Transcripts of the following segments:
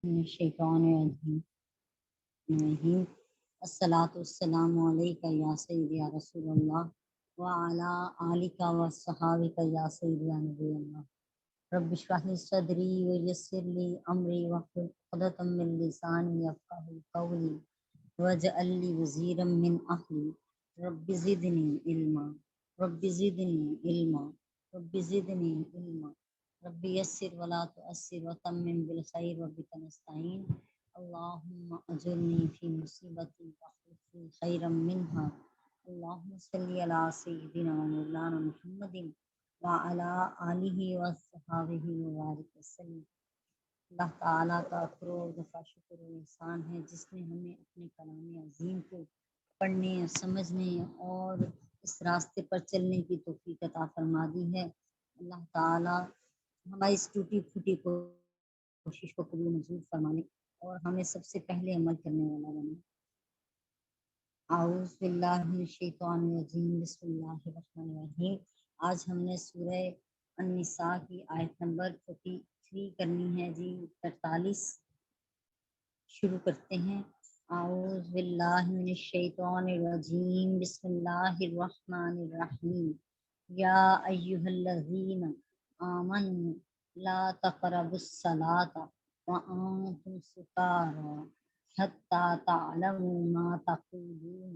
من الشیطان الرجیم الصلاۃ والسلام علیکہ یا سیدی یا رسول اللہ وعلی آلک و صحابک یا سیدی یا نبی اللہ رب اشرح لی صدری ویسر لی امری واحلل عقدۃ من لسانی یفقهوا قولی واجعل لی وزیرا من اہلی رب زدنی علما رب زدنی علما رب زدنی علما رب یسر ولا تؤثر وتمم بالخیر وبک نستعین اللہم اجرنی فی مصیبتی واخلف لی خیرا منہا اللہم صلی علی سیدنا مولانا محمد وعلی آلہ وصحبہ وبارک وسلم۔ اللہ تعالیٰ کا کروڑ دفعہ شکر و احسان ہے جس نے ہمیں اپنے کلام عظیم کو پڑھنے سمجھنے اور اس راستے پر چلنے کی توفیق عطا فرما دی ہے۔ اللہ تعالیٰ ہماری اس ٹوٹی پھوٹی کوشش کو قبول منظور فرمانے اور ہمیں سب سے پہلے عمل کرنے والا بنے۔ اعوذ باللہ من الشیطان الرجیم بسم اللہ الرحمن الرحیم۔ آج ہم نے سورہ النساء کی آیت نمبر 43 کرنی ہے جی، 43 شروع کرتے ہیں۔ اعوذ باللہ من الشیطان الرجیم بسم اللہ الرحمن الرحیم۔ یا ایہا الذین آمنوا لا تقربوا الصلاۃ وانتم سکارى حتی تعلموا ما تقولون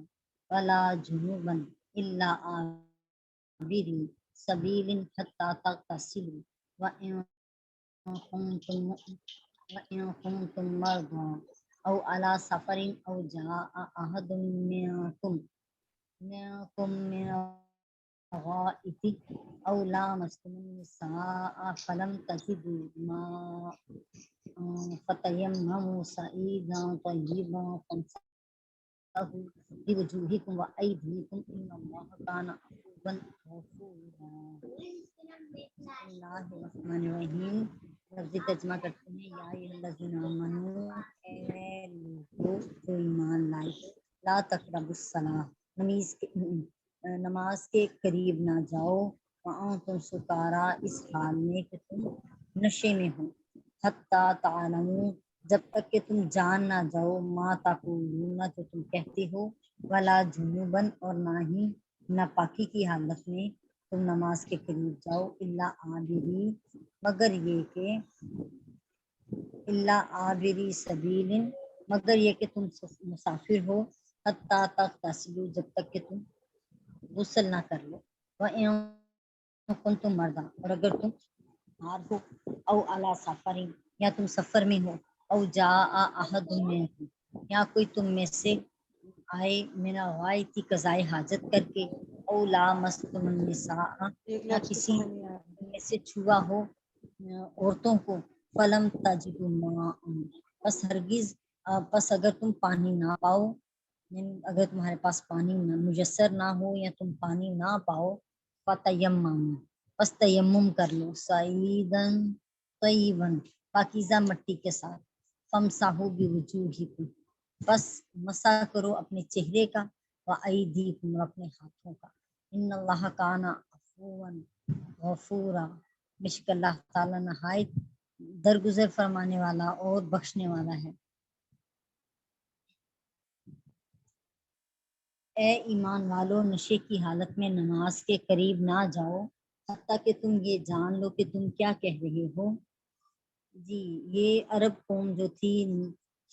ولا جنبا الا عابری سبیل حتی تغتسلوا وإن كنتم مرضى أو على سفر أو جاء أحد منكم من الغائط أو لامستم النساء فلم تجدوا ماء فتيمموا صعيدا طيبا فامسحوا بوجوهكم وأيديكم إن الله كان عفوا غفورا۔ بسم اللہ الرحمن الرحیم۔ لفظی ترجمہ کرتے ہیں۔ یا ایھا الذین آمنوا، اے لوگو جو ایمان لائے، لا تقربوا الصلاۃ، نماز کے قریب نہ جاؤ، وانتم سکارا، اس حال میں کہ تم نشے میں ہو، حتی تعلموا، جب تک کہ تم جان نہ جاؤ، ما تقولون، جو تم کہتے ہو، ولا جنوباً، اور نہ ہی ناپاکی کی حالت میں تم نماز کے قریب جاؤ، الا عابری، مگر یہ کہ الا عابری سبیل، مگر یہ کہ تم مسافر ہو، حتی تغتسلوا، جب تک کہ تم غسل نہ کر لو، وَإِن كُنتُم مرضى، اور اگر تم بیمار ہو، او علی سفر، یا تم سفر میں ہو، او جاء احد منکم، یا کوئی تم میں سے آئے، من الغائط، قضائے حاجت کر کے، او لامستم النساء، یا کسی میں سے چھوا ہو عورتوں کو، فلم تجدوا ماء، پس اگر تم پانی نہ پاؤ، یعنی اگر تمہارے پاس پانی میسر نہ ہو یا تم پانی نہ پاؤ، فتیمم، پس تیمم کر لو، صعیداً طیباً، پاکیزہ مٹی کے ساتھ، فامسحوا بوجوہکم، بس مسح کرو اپنے چہرے کا، وایدیکم، اور اپنے ہاتھوں کا، ان اللہ کان عفوا غفورا، بے شک اللہ تعالیٰ نہایت درگزر فرمانے والا اور بخشنے والا ہے۔ اے ایمان والو، نشے کی حالت میں نماز کے قریب نہ جاؤ حتیٰ کہ تم یہ جان لو کہ تم کیا کہہ رہے ہو۔ جی، یہ عرب قوم جو تھی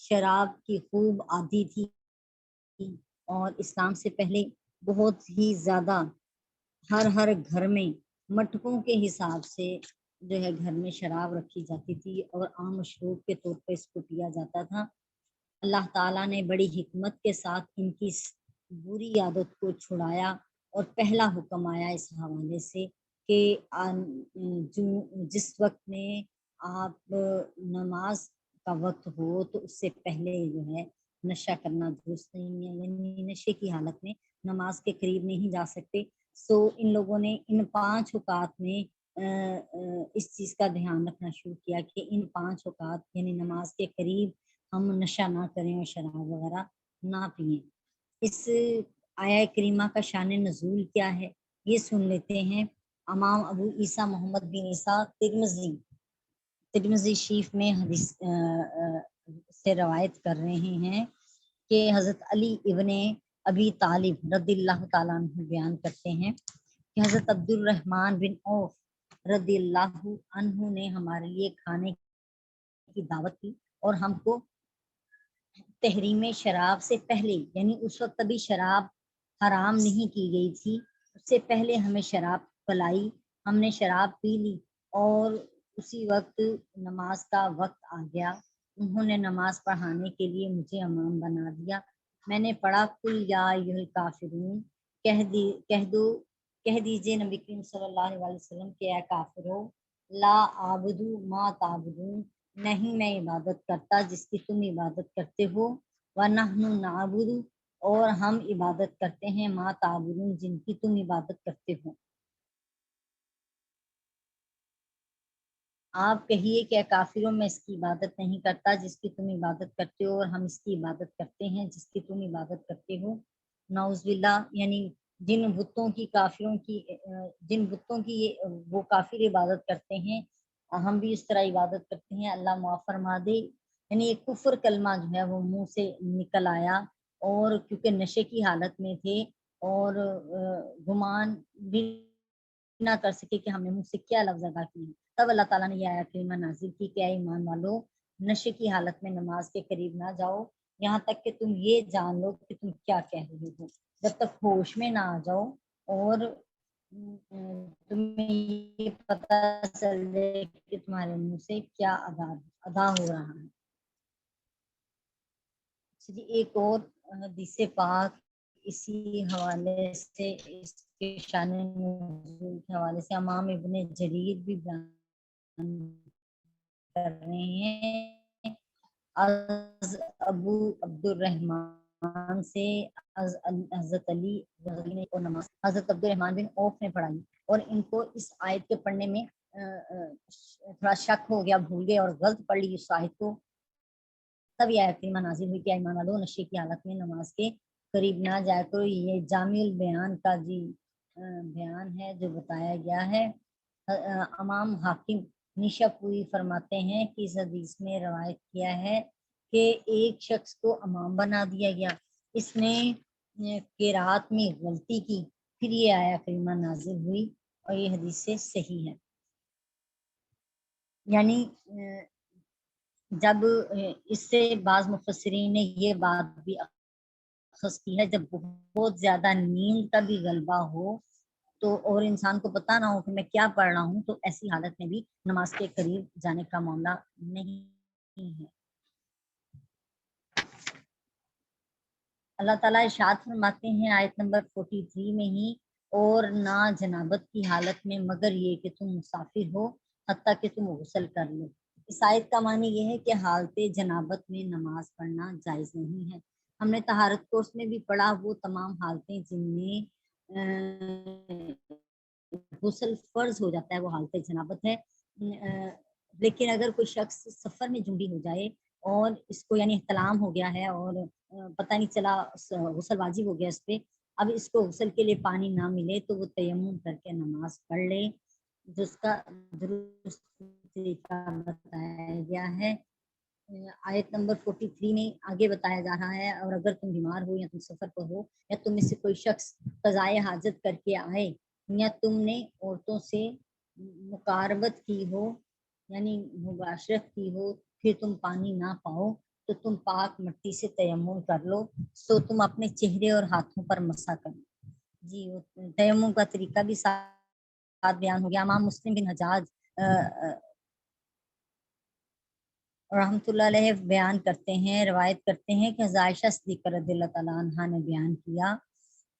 شراب کی خوب عادی تھی، اور اسلام سے پہلے بہت ہی زیادہ ہر گھر میں مٹکوں کے حساب سے جو ہے گھر میں شراب رکھی جاتی تھی اور عام مشروب کے طور پہ اس کو پیا جاتا تھا۔ اللہ تعالیٰ نے بڑی حکمت کے ساتھ ان کی بری عادت کو چھڑایا، اور پہلا حکم آیا اس حوالے سے کہ جس وقت میں آپ نماز کا وقت ہو تو اس سے پہلے جو ہے نشہ کرنا درست نہیں ہے، یعنی نشے کی حالت میں نماز کے قریب نہیں جا سکتے۔ سو ان لوگوں نے ان 5 اوقات میں اس چیز کا دھیان رکھنا شروع کیا کہ ان 5 اوقات یعنی نماز کے قریب ہم نشہ نہ کریں اور شراب وغیرہ نہ پئیں۔ اس آیہ کریمہ کا شان نزول کیا ہے یہ سن لیتے ہیں۔ امام ابو عیسیٰ محمد بن عیسیٰ ترمذی شریف میں حدیث سے روایت کر رہے ہیں کہ حضرت علی ابن ابی طالب رضی اللہ تعالیٰ عنہ بیان کرتے ہیں کہ حضرت عبد الرحمن بن عوف رضی اللہ عنہ نے ہمارے لیے کھانے کی دعوت کی اور ہم کو تحریم شراب سے پہلے، یعنی اس وقت ابھی شراب حرام نہیں کی گئی تھی، اس سے پہلے ہمیں شراب پلائی، ہم نے شراب پی لی اور اسی وقت نماز کا وقت آ گیا، انہوں نے نماز پڑھانے کے لیے مجھے امام بنا دیا، میں نے پڑھا کل یا ایھا الکافرون، کہہ دیجئے نبی کریم صلی اللہ علیہ وسلم کہ اے کافرو، لا عابد ما تعبدون، نہیں میں عبادت کرتا جس کی تم عبادت کرتے ہو، وَنَحْنُ نَعْبُدُ، اور ہم عبادت کرتے ہیں ما تعبدون، جن کی تم عبادت کرتے ہو۔ آپ کہیے کہ کافروں میں اس کی عبادت نہیں کرتا جس کی تم عبادت کرتے ہو، اور ہم اس کی عبادت کرتے ہیں جس کی تم عبادت کرتے ہو۔ نعوذ باللہ، یعنی جن بتوں کی وہ کافر عبادت کرتے ہیں، ہم بھی اس طرح عبادت کرتے ہیں، اللہ معاف فرما دے۔ یعنی ایک کفر کلمہ جو ہے وہ منہ سے نکل آیا، اور کیونکہ نشے کی حالت میں تھے اور گمان بھی نہ کر سکے کہ ہم نے مجھ سے کیا لفظ ادا کیے، تب اللہ تعالیٰ نے یہ آیت کریمہ نازل کی کہ اے ایمان والو، نشے کی حالت میں نماز کے قریب نہ جاؤ یہاں تک کہ تم یہ جان لو کہ تم کیا کہہ رہے ہو، جب تک ہوش میں نہ آ جاؤ اور تمہیں یہ پتہ چل جائے کہ تمہارے منہ سے کیا ادا ہو رہا ہے۔ جی ایک اور حدیث پاک اسی حوالے سے، اس کے شان نزول کے حوالے سے امام ابن جریر بھی بیان کر رہے ہیں، از ابو عبد الرحمن سے حضرت علی کو نماز حضرت عبد الرحمن بن عوف نے پڑھائی، اور ان کو اس آیت کے پڑھنے میں تھوڑا شک ہو گیا، بھول گئے اور غلط پڑھ لی اس آیت کو، تب یہ آیت کریمہ نازل ہوئی کہ ایمان والو، نشے کی حالت میں نماز کے قریب نہ جایا کرو۔ یہ جامع البیان کا بیان ہے جو بتایا گیا ہے۔ امام حاکم نیشا پوری فرماتے ہیں کہ اس حدیث میں روایت کیا ہے کہ ایک شخص کو امام بنا دیا گیا، اس نے قرات میں غلطی کی، پھر یہ آیت کریمہ نازل ہوئی، اور یہ حدیث سے صحیح ہے۔ یعنی جب اس سے بعض مفسرین نے یہ بات بھی اخذ کی ہے، جب بہت زیادہ نیند کا بھی غلبہ ہو تو اور انسان کو پتہ نہ ہو کہ میں کیا پڑھ رہا ہوں، تو ایسی حالت میں بھی نماز کے قریب جانے کا معاملہ نہیں ہے۔ اللہ تعالیٰ ارشاد فرماتے ہیں آیت نمبر 43 میں ہی، اور نہ جنابت کی حالت میں مگر یہ کہ تم مسافر ہو حتیٰ کہ تم غسل کر لو۔ اس آیت کا معنی یہ ہے کہ حالت جنابت میں نماز پڑھنا جائز نہیں ہے۔ ہم نے طہارت کورس میں بھی پڑھا وہ تمام حالتیں جن میں غسل فرض ہو جاتا ہے وہ حالت جنابت ہے، لیکن اگر کوئی شخص سفر میں جنبی ہو جائے اور اس کو یعنی احتلام ہو گیا ہے اور پتہ نہیں چلا غسل واجب ہو گیا اس پہ، اب اس کو غسل کے لیے پانی نہ ملے تو وہ تیمم کر کے نماز پڑھ لے، جس کا درست طریقہ بتایا گیا ہے۔ آیت نمبر 43 میں آگے بتایا جا رہا ہے، اور اگر تم بیمار ہو یا تم سفر پر ہو یا تم میں سے کوئی شخص قضائے حاجت کر کے آئے یا تم نے عورتوں سے مقاربت کی ہو یعنی مباشرت کی ہو، پھر تم پانی نہ پاؤ تو تم پاک مٹی سے تیمم کر لو، تو تم اپنے چہرے اور ہاتھوں پر مسح کرو۔ جی تیمم کا طریقہ بھی ساتھ بیان ہو گیا۔ امام مسلم بن حجاج رحمۃ اللہ علیہ بیان کرتے ہیں، روایت کرتے ہیں کہ عائشہ صدیقہ رضی اللہ تعالیٰ عنہا نے بیان کیا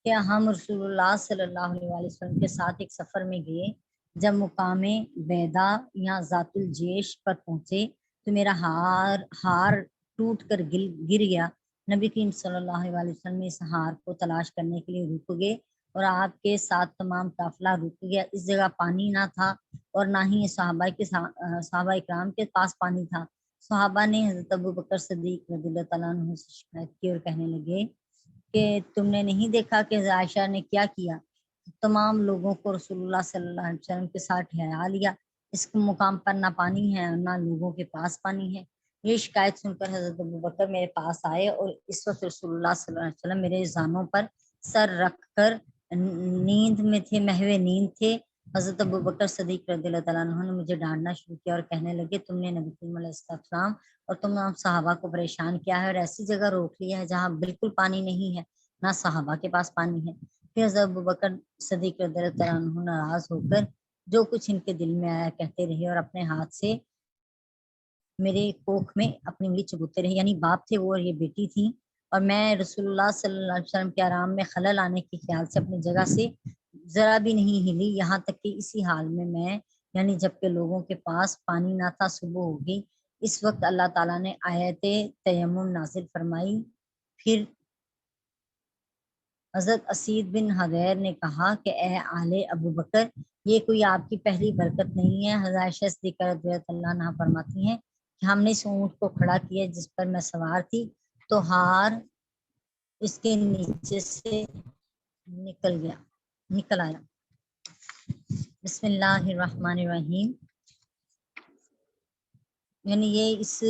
کہ ہم رسول اللہ صلی اللہ علیہ وسلم کے ساتھ ایک سفر میں گئے، جب مقام بیدا یا ذات الجیش پر پہنچے تو میرا ہار ٹوٹ کر گر گیا، نبی کریم صلی اللہ علیہ وسلم اس ہار کو تلاش کرنے کے لیے رک گئے اور آپ کے ساتھ تمام قافلہ رک گیا، اس جگہ پانی نہ تھا اور نہ ہی صحابہ اکرام کے پاس پانی تھا۔ صحابہ نے حضرت ابو بکر صدیق رضی اللہ تعالیٰ عنہ سے شکایت کی اور کہنے لگے کہ تم نے نہیں دیکھا کہ عائشہ نے کیا کیا؟ تمام لوگوں کو رسول اللہ صلی اللہ علیہ وسلم کے ساتھ ٹھہرا لیا، اس مقام پر نہ پانی ہے اور نہ لوگوں کے پاس پانی ہے۔ یہ شکایت سن کر حضرت ابوبکر میرے پاس آئے اور اس وقت رسول اللہ صلی اللہ علیہ وسلم میرے زانوں پر سر رکھ کر نیند میں تھے، محو نیند تھے۔ حضرت ابوبکر صدیق رضی اللہ تعالیٰ عنہ نے مجھے ڈانٹنا شروع کیا اور کہنے لگے تم نے نبی کریم علیہ السلام اور تمام صحابہ کو پریشان کیا ہے اور ایسی جگہ روک لیا ہے جہاں بالکل پانی نہیں ہے، نہ صحابہ کے پاس پانی ہے۔ پھر حضرت ابوبکر صدیق رضی اللہ تعالیٰ عنہ ناراض ہو کر جو کچھ ان کے دل میں آیا کہتے رہے اور اپنے ہاتھ سے میرے کوکھ میں اپنی انگلی چبوتے رہے، یعنی باپ تھے وہ اور یہ بیٹی تھی، اور میں رسول اللہ صلی اللہ علیہ وسلم کے آرام میں خلل آنے کے خیال سے اپنی جگہ سے ذرا بھی نہیں ہلی، یہاں تک کہ اسی حال میں یعنی جبکہ لوگوں کے پاس پانی نہ تھا صبح ہوگی، اس وقت اللہ تعالیٰ نے آیت تیمم نازل فرمائی۔ پھر حضرت اسید بن حضیر نے کہا کہ اے آل ابو بکر، یہ کوئی آپ کی پہلی برکت نہیں ہے۔ حضرت عائشہ صدیقہ رضی اللہ عنہا فرماتی ہیں کہ ہم نے اس اونٹ کو کھڑا کیا جس پر میں سوار تھی تو ہار اس کے نیچے سے نکل آیا۔ بسم اللہ الرحمن الرحیم، یعنی یہ اس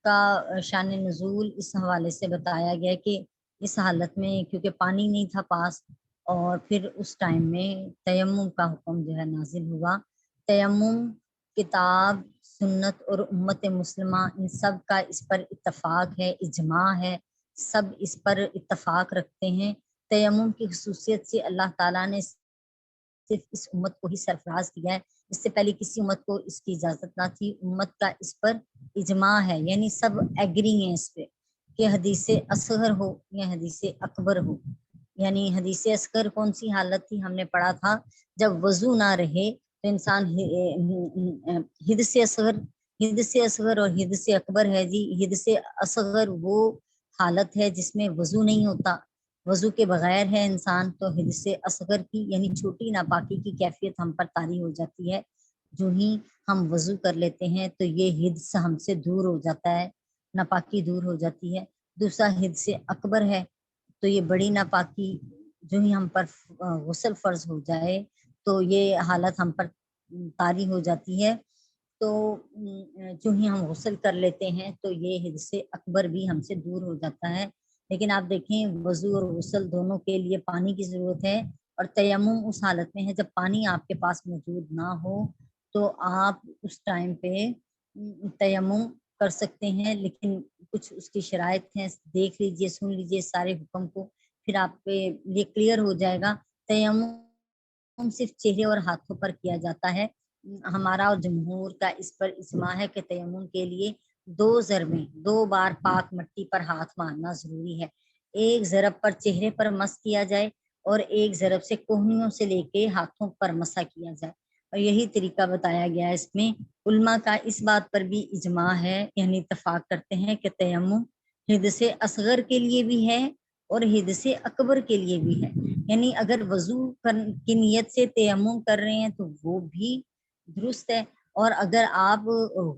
کا شان نزول اس حوالے سے بتایا گیا کہ اس حالت میں کیونکہ پانی نہیں تھا پاس، اور پھر اس ٹائم میں تیمم کا حکم جو ہے نازل ہوا۔ تیمم کتاب، سنت اور امت مسلمہ ان سب کا اس پر اتفاق ہے، اجماع ہے، سب اس پر اتفاق رکھتے ہیں۔ تیمم کی خصوصیت سے اللہ تعالیٰ نے صرف اس امت کو ہی سرفراز کیا ہے، اس سے پہلے کسی امت کو اس کی اجازت نہ تھی۔ امت کا اس پر اجماع ہے، یعنی سب ایگری ہیں اس پہ کہ حدیث اصغر ہو یا حدیث اکبر ہو۔ یعنی حدیث اصغر کون سی حالت تھی؟ ہم نے پڑھا تھا جب وضو نہ رہے تو انسان حدث اصغر اور حدث اکبر ہے جی۔ حدث اصغر وہ حالت ہے جس میں وضو نہیں ہوتا، وضو کے بغیر ہے انسان، تو حدث اصغر کی یعنی چھوٹی ناپاکی کی کیفیت ہم پر طاری ہو جاتی ہے۔ جو ہی ہم وضو کر لیتے ہیں تو یہ حدث ہم سے دور ہو جاتا ہے، ناپاکی دور ہو جاتی ہے۔ دوسرا حدث اکبر ہے، تو یہ بڑی ناپاکی جو ہی ہم پر غسل فرض ہو جائے تو یہ حالت ہم پر طاری ہو جاتی ہے، تو جو ہی ہم غسل کر لیتے ہیں تو یہ حدث اکبر بھی ہم سے دور ہو جاتا ہے۔ لیکن آپ دیکھیں وضو اور غسل دونوں کے لیے پانی کی ضرورت ہے، اور تیمم اس حالت میں ہے جب پانی آپ کے پاس موجود نہ ہو تو آپ اس ٹائم پہ تیمم کر سکتے ہیں، لیکن کچھ اس کی شرائط ہیں، دیکھ لیجئے، سن لیجئے سارے حکم کو، پھر آپ پہ یہ کلیئر ہو جائے گا۔ تیمم صرف چہرے اور ہاتھوں پر کیا جاتا ہے۔ ہمارا اور جمہور کا اس پر اجماع ہے کہ تیمم کے لیے 2 ضربیں، 2 بار پاک مٹی پر ہاتھ مارنا ضروری ہے۔ ایک ضرب پر چہرے پر مس کیا جائے اور ایک ضرب سے کوہنیوں سے لے کے ہاتھوں پر مسا کیا جائے، اور یہی طریقہ بتایا گیا ہے۔ اس میں علماء کا اس بات پر بھی اجماع ہے، یعنی اتفاق کرتے ہیں کہ تیمم حدث اصغر کے لیے بھی ہے اور حدث اکبر کے لیے بھی ہے۔ یعنی اگر وضو کی نیت سے تیمم کر رہے ہیں تو وہ بھی درست ہے، اور اگر آپ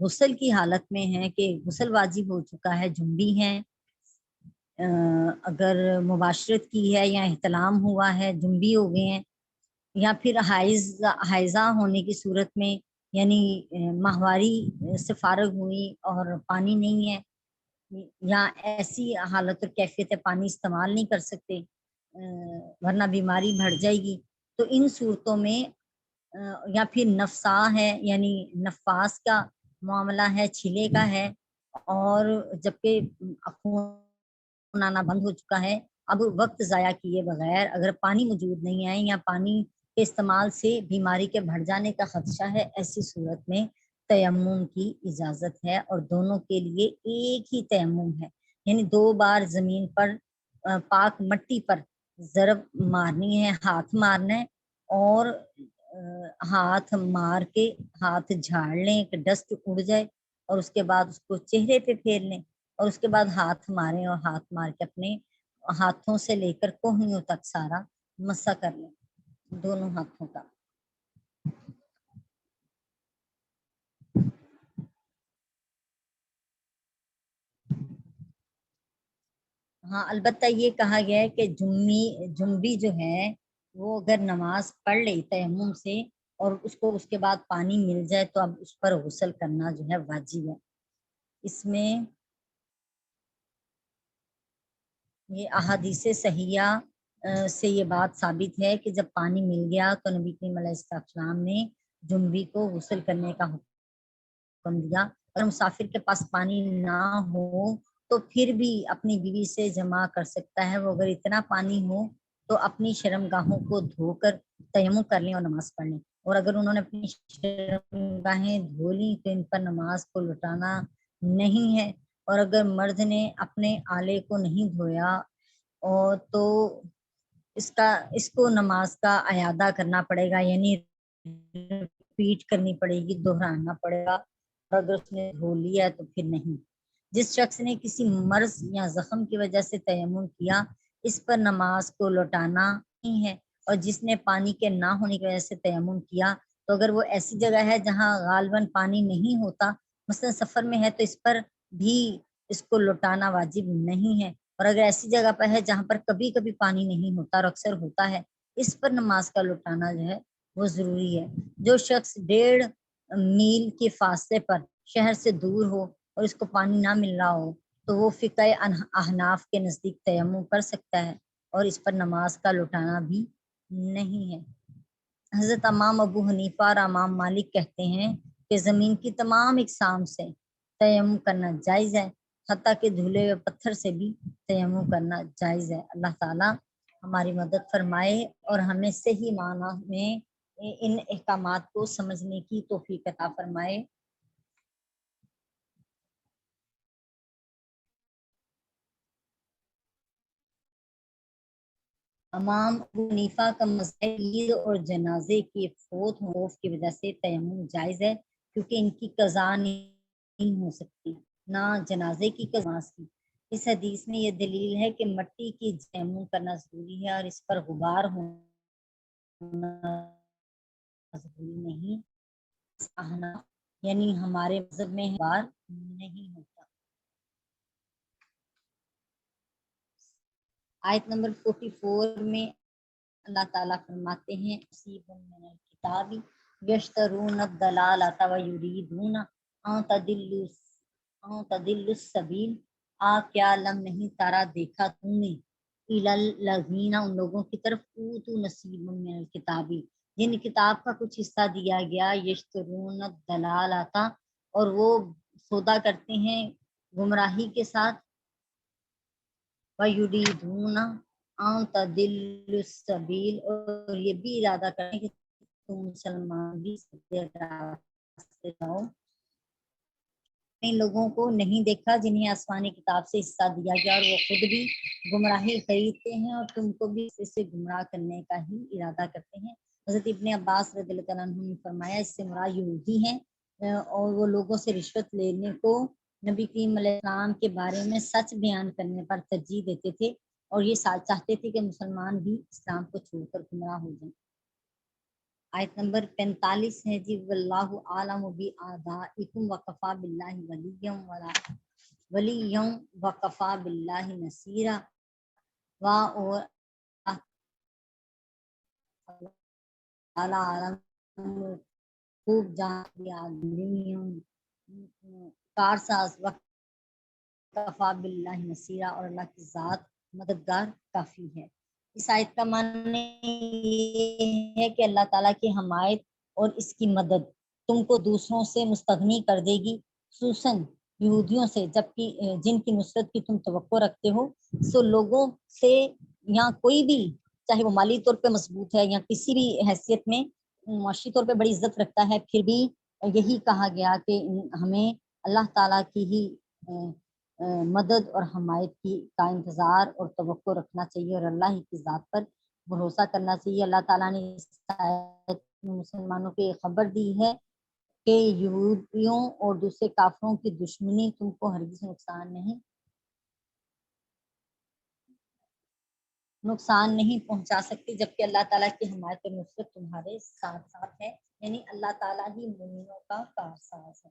غسل کی حالت میں ہیں کہ غسل واجب ہو چکا ہے، جنبی ہیں، اگر مباشرت کی ہے یا احتلام ہوا ہے، جنبی ہو گئے ہیں، یا پھر حائضہ ہونے کی صورت میں یعنی ماہواری سے فارغ ہوئی اور پانی نہیں ہے، یا ایسی حالت اور کیفیت ہے پانی استعمال نہیں کر سکتے ورنہ بیماری بڑھ جائے گی، تو ان صورتوں میں یا پھر نفسا ہے یعنی نفاس کا معاملہ ہے، چھلے کا ہے، اور جبکہ خون آنا بند ہو چکا ہے، اب وقت ضائع کیے بغیر اگر پانی موجود نہیں ہے یا پانی کے استعمال سے بیماری کے بڑھ جانے کا خدشہ ہے، ایسی صورت میں تیمم کی اجازت ہے، اور دونوں کے لیے ایک ہی تیمم ہے، یعنی 2 بار زمین پر پاک مٹی پر ضرب مارنی ہے، ہاتھ مارنا ہے، اور ہاتھ مار کے ہاتھ جھاڑ لیں کہ ڈسٹ اڑ جائے، اور اس کے بعد اس کو چہرے پہ پھیر لیں، اور اس کے بعد ہاتھ ماریں اور ہاتھ مار کے اپنے ہاتھوں سے لے کر کوہنیوں تک سارا مسا کر لیں، دونوں ہاتھوں کا۔ ہاں البتہ یہ کہا گیا ہے کہ جنبی جو ہے وہ اگر نماز پڑھ لے تیمم سے اور اس کو اس کے بعد پانی مل جائے تو اب اس پر غسل کرنا جو ہے واجب ہے۔ اس میں یہ احادیث صحیحہ سے یہ بات ثابت ہے کہ جب پانی مل گیا تو نبی کریم علیہ السلام نے جنبی کو غسل کرنے کا حکم دیا۔ اگر مسافر کے پاس پانی نہ ہو تو پھر بھی اپنی بیوی سے جمع کر سکتا ہے۔ وہ اگر اتنا پانی ہو تو اپنی شرمگاہوں کو دھو کر تیمم کر لیں اور نماز پڑھ لیں، اور اگر انہوں نے اپنی شرمگاہیں دھو لی تو ان پر نماز کو لوٹانا نہیں ہے۔ اور اگر مرد نے اپنے آلے کو نہیں دھویا اور تو اس کو نماز کا اعادہ کرنا پڑے گا، یعنی ریپیٹ کرنی پڑے گی، دہرانا پڑے گا۔ اور اگر اس نے دھو لیا تو پھر نہیں۔ جس شخص نے کسی مرض یا زخم کی وجہ سے تیمم کیا اس پر نماز کو لوٹانا نہیں ہے، اور جس نے پانی کے نہ ہونے کی وجہ سے تیمم کیا تو اگر وہ ایسی جگہ ہے جہاں غالباً پانی نہیں ہوتا، مثلا سفر میں ہے، تو اس پر بھی اس کو لوٹانا واجب نہیں ہے۔ اور اگر ایسی جگہ پر ہے جہاں پر کبھی کبھی پانی نہیں ہوتا اور اکثر ہوتا ہے، اس پر نماز کا لوٹانا جو ہے وہ ضروری ہے۔ جو شخص 1.5 میل کے فاصلے پر شہر سے دور ہو اور اس کو پانی نہ مل رہا ہو تو وہ فقہ احناف کے نزدیک تیمم کر سکتا ہے اور اس پر نماز کا لوٹانا بھی نہیں ہے۔ حضرت امام ابو حنیفہ اور امام مالک کہتے ہیں کہ زمین کی تمام اقسام سے تیمم کرنا جائز ہے، حتیٰ کہ دھلے ہوئے پتھر سے بھی تیمم کرنا جائز ہے۔ اللہ تعالیٰ ہماری مدد فرمائے اور ہمیں صحیح معنی میں ان احکامات کو سمجھنے کی توفیق عطا فرمائے۔ امام ابو حنیفہ کا مذہب عید اور جنازے کے فوت خوف کی وجہ سے تیمم جائز ہے، کیونکہ ان کی قضا نہیں ہو سکتی، نہ جنازے کی قضا کی۔ اس حدیث میں یہ دلیل ہے کہ مٹی کی تیمم کرنا ضروری ہے اور اس پر غبار ہونا ضروری نہیں، یعنی ہمارے مذہب میں غبار نہیں ہوتا۔ آیت نمبر 44 میں اللہ تعالیٰ فرماتے ہیں نصیب من الکتاب یشترون الضلالۃ ویریدون ان تضلوا السبیل۔ کیا لم نہیں تارا دیکھا تم نے الی الذین ان لوگوں کی طرف اوتوا نصیب من الکتاب جن کتاب کا کچھ حصہ دیا گیا، یشترون الضلالۃ اور وہ سودا کرتے ہیں گمراہی کے ساتھ، وَيُرِيدُونَ أَن تَضِلُّوا السَّبِيلَ اور یہ بھی ارادہ کریں کہ تم مسلمان بھی سیدھے راستے جاؤ۔ ان لوگوں کو نہیں دیکھا جنہیں آسمانی کتاب سے حصہ دیا گیا اور وہ خود بھی گمراہی خریدتے ہیں اور تم کو بھی اس سے گمراہ کرنے کا ہی ارادہ کرتے ہیں۔ حضرت ابن عباس رضی اللہ عنہ نے فرمایا اس سے مراد یہودی ہیں اور وہ لوگوں سے رشوت لینے کو نبی کریم علیہ السلام کے بارے میں سچ بیان کرنے پر ترجیح دیتے تھے اور یہ چاہتے تھے کہ مسلمان بھی اسلام کو چھوڑ کر گمراہ ہو جائیں۔ آیت نمبر 45 ہے جی، واللہ عالم بِأَعْدَائِکُمْ وَکَفَى بِاللَّهِ وَلِیًّا وَکَفَى بِاللَّهِ نَصِیرًا۔ اور عالم خوب جان کارساز وَکَفَى بِاللَّهِ نَصِیرًا اور اللہ کی ذات مددگار کافی ہے۔ اس آیت کا معنی یہ ہے کہ اللہ تعالیٰ کی حمایت اور اس کی مدد تم کو دوسروں سے مستغنی کر دے گی، خصوصاً یہودیوں سے، جبکہ جن کی نصرت کی تم توقع رکھتے ہو۔ سو لوگوں سے یا کوئی بھی، چاہے وہ مالی طور پہ مضبوط ہے یا کسی بھی حیثیت میں معاشی طور پہ بڑی عزت رکھتا ہے، پھر بھی یہی کہا گیا کہ ہمیں اللہ تعالیٰ کی ہی مدد اور حمایت کی کا انتظار اور توقع رکھنا چاہیے اور اللہ ہی کی ذات پر بھروسہ کرنا چاہیے۔ اللہ تعالیٰ نے اس آیت میں مسلمانوں کو یہ خبر دی ہے کہ یہودیوں اور دوسرے کافروں کی دشمنی تم کو ہرگز نقصان نہیں پہنچا سکتی، جبکہ اللہ تعالیٰ کی حمایت اور نصرت تمہارے ساتھ ساتھ ہے، یعنی اللہ تعالیٰ ہی مومنوں کا کارساز ہے۔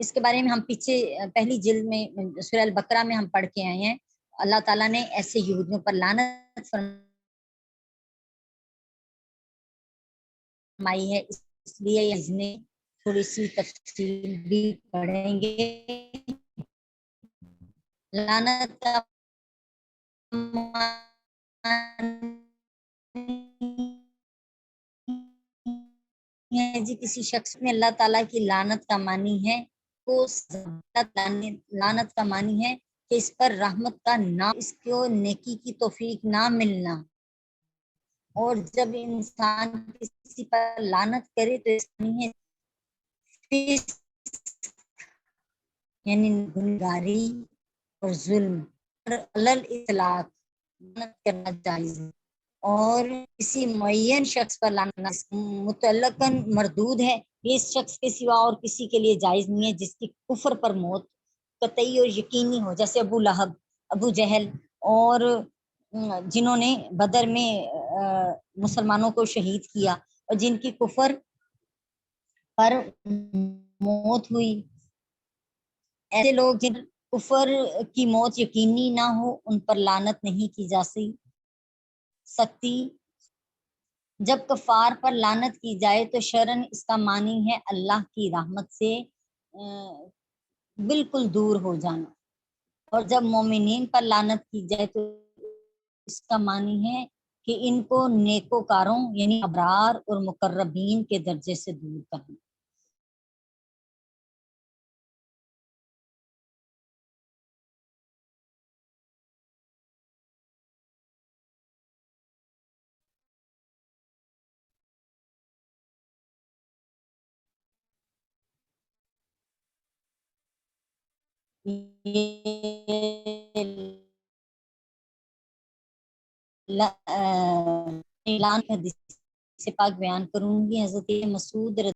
اس کے بارے میں ہم پیچھے پہلی جلد میں سورہ البقرہ میں ہم پڑھ کے آئے ہیں. اللہ تعالیٰ نے ایسے یہودیوں پر لعنت فرمائی ہے. اس لیے تھوڑی سی تفصیل بھی پڑھیں گے. لعنت کا جی کسی شخص میں اللہ تعالیٰ کی لعنت کا معنی ہے لعنت کا معنی ہے کہ اس پر رحمت کا نہ، اس کو نیکی کی توفیق نہ ملنا. اور جب انسان کسی پر لعنت کرے تو اس میں یعنی گنہگاری اور ظلم اطلاق کرنا جائز ہے. اور کسی معین شخص پر لعنت متعلقاً مردود ہے. یہ اس شخص کے سوا اور کسی کے لیے جائز نہیں ہے جس کی کفر پر موت قطعی اور یقینی ہو، جیسے ابو لہب، ابو جہل، اور جنہوں نے بدر میں مسلمانوں کو شہید کیا اور جن کی کفر پر موت ہوئی. ایسے لوگ جن کفر کی موت یقینی نہ ہو ان پر لعنت نہیں کی جا سکتی. جب کفار پر لعنت کی جائے تو شرعاً اس کا معنی ہے اللہ کی رحمت سے بالکل دور ہو جانا. اور جب مومنین پر لعنت کی جائے تو اس کا معنی ہے کہ ان کو نیکوکاروں یعنی ابرار اور مقربین کے درجے سے دور کرنا. اعلان حدیث سے پاک بیان کروں گی. حضرت مسعود